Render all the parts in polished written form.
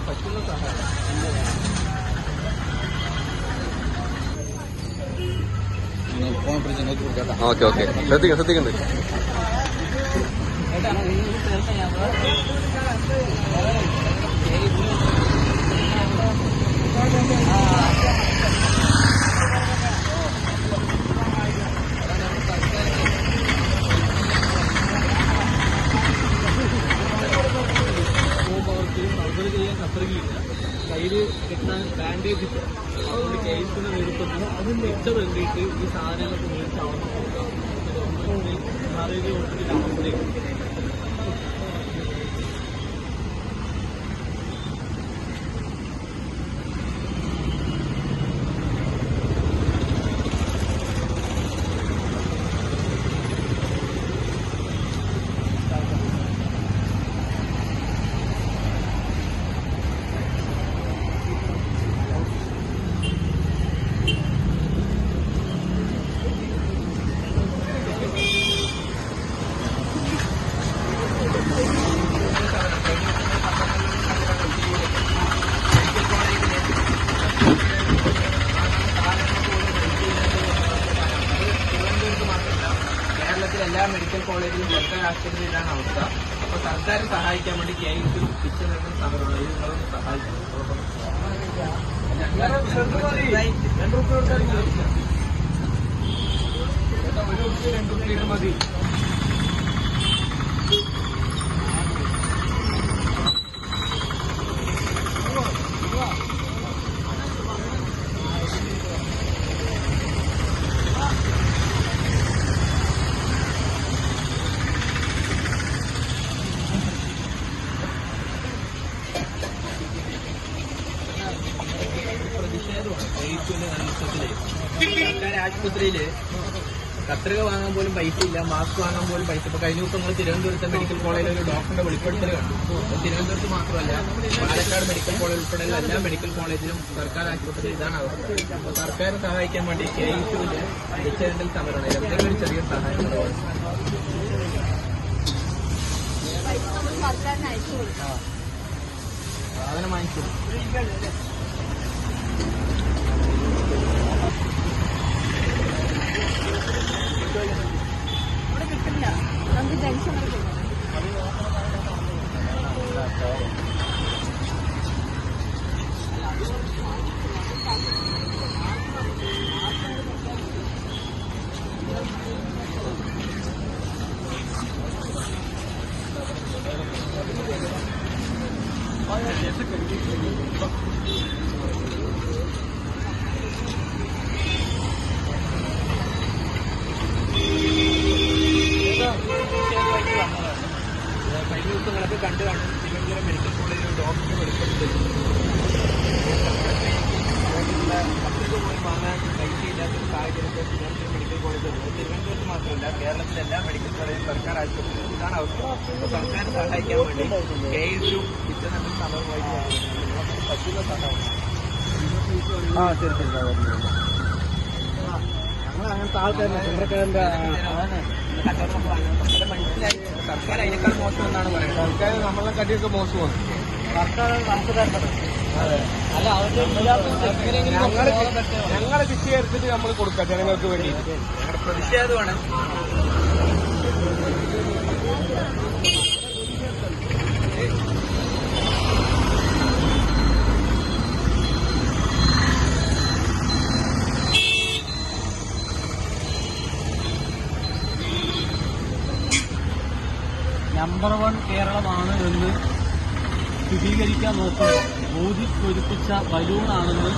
പറ്റുന്ന സഹായം. Okay okay ശ്രദ്ധിക്കണ്ട്. Surgery ചെയ്യാൻ കത്രികയില്ല, കയ്യിൽ കെട്ടാൻ ബാൻഡേജ് ഇല്ല. അതുകൊണ്ട് കേസിന് നേതൃത്വത്തിൽ രക്ഷ വേണ്ടിയിട്ട് ഈ സാധനങ്ങളൊക്കെ മേടിച്ച് അവർക്ക് കൊടുക്കാം. ആരോഗ്യ വകുപ്പിന്റെ അവസ്ഥയും എല്ലാ മെഡിക്കൽ കോളേജിലും സർക്കാർ ആശുപത്രിയിലാണ് അവസ്ഥ. അപ്പൊ സർക്കാർ സഹായിക്കാൻ വേണ്ടി കേസിൽ കിച്ചൺ സമരമുള്ള ഇത് നിങ്ങളൊന്ന് സഹായിക്കണം. ₹2 മതി. സർക്കാർ ആശുപത്രിയില് കത്രിക വാങ്ങാൻ പോലും പൈസ ഇല്ല, മാസ്ക് വാങ്ങാൻ പോലും പൈസ. ഇപ്പൊ കഴിഞ്ഞ ദിവസം നമ്മൾ തിരുവനന്തപുരത്തെ മെഡിക്കൽ കോളേജിൽ ഒരു ഡോക്ടറുടെ വെളിപ്പെടുത്തൽ കണ്ടു. തിരുവനന്തപുരത്ത് മാത്രമല്ല, പാലക്കാട് മെഡിക്കൽ കോളേജ് ഉൾപ്പെടെയുള്ള എല്ലാ മെഡിക്കൽ കോളേജിലും സർക്കാർ ആശുപത്രിയിൽ ഇതാണ് അവസ്ഥ. അപ്പൊ സർക്കാർ സഹായിക്കാൻ വേണ്ടി KSUവില് രക്ഷാകർതൃ സമരമാണ്. എന്തെങ്കിലും ഒരു ചെറിയ സഹായം സാധനം വാങ്ങിച്ചു. ഇവിടെ കിട്ടില്ല, നമുക്ക് ജംഗ്ഷൻ വരെ കിട്ടും. കഴിഞ്ഞ ദിവസങ്ങളൊക്കെ കണ്ടു കാണും. തിരുവനന്തപുരം മെഡിക്കൽ കോളേജിൽ ഡോക്ടറെ വെളിപ്പെടുത്തൽ കത്രിക പോയി വാങ്ങാൻ പൈസയില്ലാത്തൊരു സാഹചര്യത്തിൽ തിരുവനന്തപുരം മെഡിക്കൽ കോളേജിൽ, തിരുവനന്തപുരത്ത് മാത്രമല്ല കേരളത്തിലെ എല്ലാ മെഡിക്കൽ കോളേജും സർക്കാർ ആശുപത്രിയിലും ഇതാണ് അവസ്ഥ. അപ്പോൾ സർക്കാർ സഹായിക്കാൻ വേണ്ടി KSU കിച്ചൺ സമരമായി പറ്റുന്ന സഹായം. ഞങ്ങൾ അങ്ങനത്തെ ആൾക്കാരുടെ മനസ്സിലായി. സർക്കാർ അതിനേക്കാൾ മോശം എന്നാണ് പറയുന്നത്. സർക്കാർ നമ്മളെ കടിയൊക്കെ മോശമാണ്. സർക്കാർ നമുക്ക് തരേണ്ടത്. അല്ല, ഞങ്ങളെ ശിക്ഷയെടുത്തിട്ട് നമ്മൾ കൊടുക്കാം ജനങ്ങൾക്ക് വേണ്ടി. ഞങ്ങളുടെ പ്രതിഷേധമാണ്. നമ്പർ 1 കേരളമാണ് എന്ന് സ്ഥിരീകരിക്കാൻ നോക്കുന്നത് മോദിക്കൊരുപ്പിച്ച ബലൂണാണെന്ന്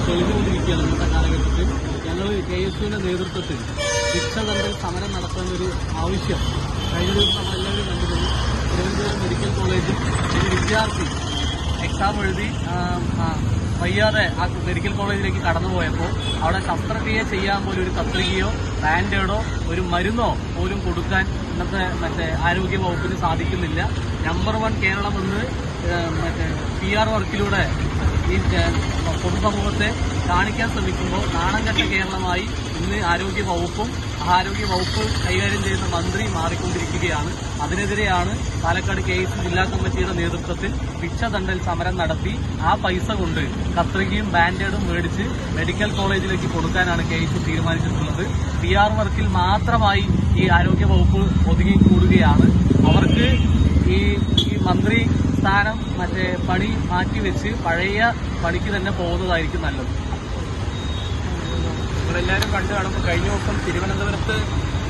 തെളിഞ്ഞുകൊണ്ടിരിക്കുകയാണ് ഇന്നത്തെ കാലഘട്ടത്തിൽ. ഞങ്ങൾ KSUവിന്റെ നേതൃത്വത്തിൽ രക്ഷാകർതൃ സമരം നടത്താനൊരു ആവശ്യം കഴിഞ്ഞ ദിവസം നമ്മളെല്ലാവരും കണ്ടിരുന്നു. തിരുവനന്തപുരം മെഡിക്കൽ കോളേജിൽ ഒരു വിദ്യാർത്ഥി എക്സാം എഴുതി വയ്യാതെ ആ മെഡിക്കൽ കോളേജിലേക്ക് കടന്നുപോയപ്പോൾ അവിടെ ശസ്ത്രക്രിയ ചെയ്യാൻ പോലും ഒരു കത്രികയോ ബാൻഡേഡോ ഒരു മരുന്നോ പോലും കൊടുക്കാൻ ഇന്നത്തെ ആരോഗ്യ വകുപ്പിന് സാധിക്കുന്നില്ല. നമ്പർ 1 കേരളമെന്ന് PR വർക്കിലൂടെ ഈ പൊതുസമൂഹത്തെ കാണിക്കാൻ ശ്രമിക്കുമ്പോൾ നാണം കെട്ട കേരളമായി ഇന്ന് ആരോഗ്യ വകുപ്പ് കൈകാര്യം ചെയ്യുന്ന മന്ത്രി മാറിക്കൊണ്ടിരിക്കുകയാണ്. അതിനെതിരെയാണ് പാലക്കാട് KS ജില്ലാ കമ്മിറ്റിയുടെ നേതൃത്വത്തിൽ ഭിക്ഷതണ്ടൽ സമരം നടത്തി ആ പൈസ കൊണ്ട് കത്രികയും ബാൻഡേഡും മേടിച്ച് മെഡിക്കൽ കോളേജിലേക്ക് കൊടുക്കാനാണ് KS തീരുമാനിച്ചിട്ടുള്ളത്. PR വർക്കിൽ മാത്രമായി ഈ ആരോഗ്യ വകുപ്പ് ഒതുങ്ങിക്കൂടുകയാണ്. അവർക്ക് ഈ മന്ത്രി സ്ഥാനം പണി മാറ്റിവെച്ച് പഴയ പണിക്ക് തന്നെ പോകുന്നതായിരിക്കും നല്ലത്. നിങ്ങളെല്ലാവരും കണ്ടു കാണുമ്പോൾ കഴിഞ്ഞ ദിവസം തിരുവനന്തപുരത്ത്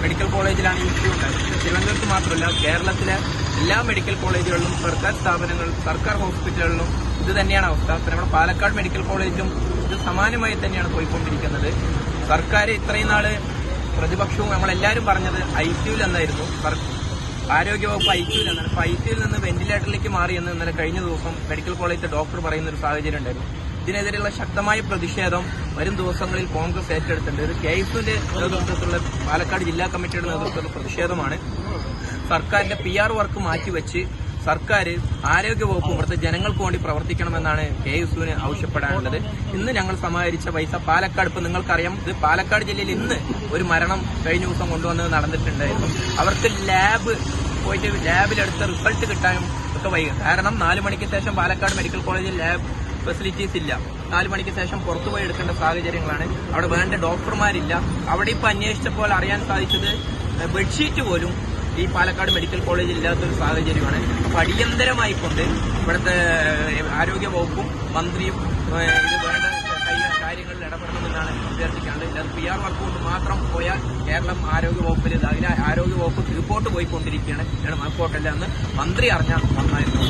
മെഡിക്കൽ കോളേജിലാണ് ഇഷ്യൂ ഉണ്ടായത്. തിരുവനന്തപുരത്ത് മാത്രമല്ല, കേരളത്തിലെ എല്ലാ മെഡിക്കൽ കോളേജുകളിലും സർക്കാർ സ്ഥാപനങ്ങൾ, സർക്കാർ ഹോസ്പിറ്റലുകളിലും ഇത് തന്നെയാണ് അവസ്ഥ. നമ്മുടെ പാലക്കാട് മെഡിക്കൽ കോളേജിലും ഇത് സമാനമായി തന്നെയാണ് പോയിക്കൊണ്ടിരിക്കുന്നത്. സർക്കാർ ഇത്രയും നാള് പ്രതിപക്ഷവും നമ്മളെല്ലാവരും പറഞ്ഞത് ICUവിൽ എന്നായിരുന്നു. ആരോഗ്യവകുപ്പ് ICUവിൽ എന്നാണ്. അപ്പോൾ ICUവിൽ നിന്ന് വെന്റിലേറ്ററിലേക്ക് മാറിയെന്ന് ഇന്നലെ കഴിഞ്ഞ ദിവസം മെഡിക്കൽ കോളേജിലെ ഡോക്ടർ പറയുന്ന ഒരു സാഹചര്യം ഉണ്ടായിരുന്നു. ഇതിനെതിരെയുള്ള ശക്തമായ പ്രതിഷേധം വരും ദിവസങ്ങളിൽ കോൺഗ്രസ് ഏറ്റെടുത്തിട്ടുണ്ട്. ഇത് KSUവിന്റെ നേതൃത്വത്തിലുള്ള പാലക്കാട് ജില്ലാ കമ്മിറ്റിയുടെ നേതൃത്വത്തിലുള്ള പ്രതിഷേധമാണ്. സർക്കാരിന്റെ PR വർക്ക് മാറ്റിവെച്ച് സർക്കാർ ആരോഗ്യവകുപ്പ് ഇവിടുത്തെ ജനങ്ങൾക്ക് വേണ്ടി പ്രവർത്തിക്കണമെന്നാണ് KSUവിന് ആവശ്യപ്പെടാനുള്ളത്. ഇന്ന് ഞങ്ങൾ സമാഹരിച്ച പൈസ പാലക്കാട്, ഇപ്പം നിങ്ങൾക്കറിയാം, ഇത് പാലക്കാട് ജില്ലയിൽ ഇന്ന് ഒരു മരണം കഴിഞ്ഞ ദിവസം കൊണ്ടുവന്നത് നടന്നിട്ടുണ്ടായിരുന്നു. അവർക്ക് പോയിട്ട് ലാബിലെടുത്ത റിസൾട്ട് കിട്ടാനും ഒക്കെ വൈകും. കാരണം 4 മണിക്ക് ശേഷം പാലക്കാട് മെഡിക്കൽ കോളേജിൽ ലാബ് ഫെസിലിറ്റീസ് ഇല്ല. 4 മണിക്ക് ശേഷം പുറത്തുപോയി എടുക്കേണ്ട സാഹചര്യങ്ങളാണ്. അവിടെ വേണ്ട ഡോക്ടർമാരില്ല. അവിടെ ഇപ്പോൾ അന്വേഷിച്ചപ്പോൾ അറിയാൻ സാധിച്ചത് ബെഡ്ഷീറ്റ് പോലും ഈ പാലക്കാട് മെഡിക്കൽ കോളേജിൽ ഇല്ലാത്തൊരു സാഹചര്യമാണ്. അപ്പോൾ അടിയന്തരമായിക്കൊണ്ട് ഇവിടുത്തെ ആരോഗ്യ വകുപ്പും മന്ത്രിയും ഇത് വേണ്ട കാര്യങ്ങളിൽ ഇടപെടണമെന്നാണ് അഭ്യർത്ഥിക്കാനുള്ളത്. ഇല്ലാതെ PR വർക്ക് കൊണ്ട് മാത്രം പോയാൽ കേരളം ആരോഗ്യ വകുപ്പിൽ കീഴ്പോട്ട് പോയിക്കൊണ്ടിരിക്കുകയാണ്. മേൽപോട്ടല്ല എന്ന് മന്ത്രി അറിഞ്ഞാൽ നന്നായിരുന്നു.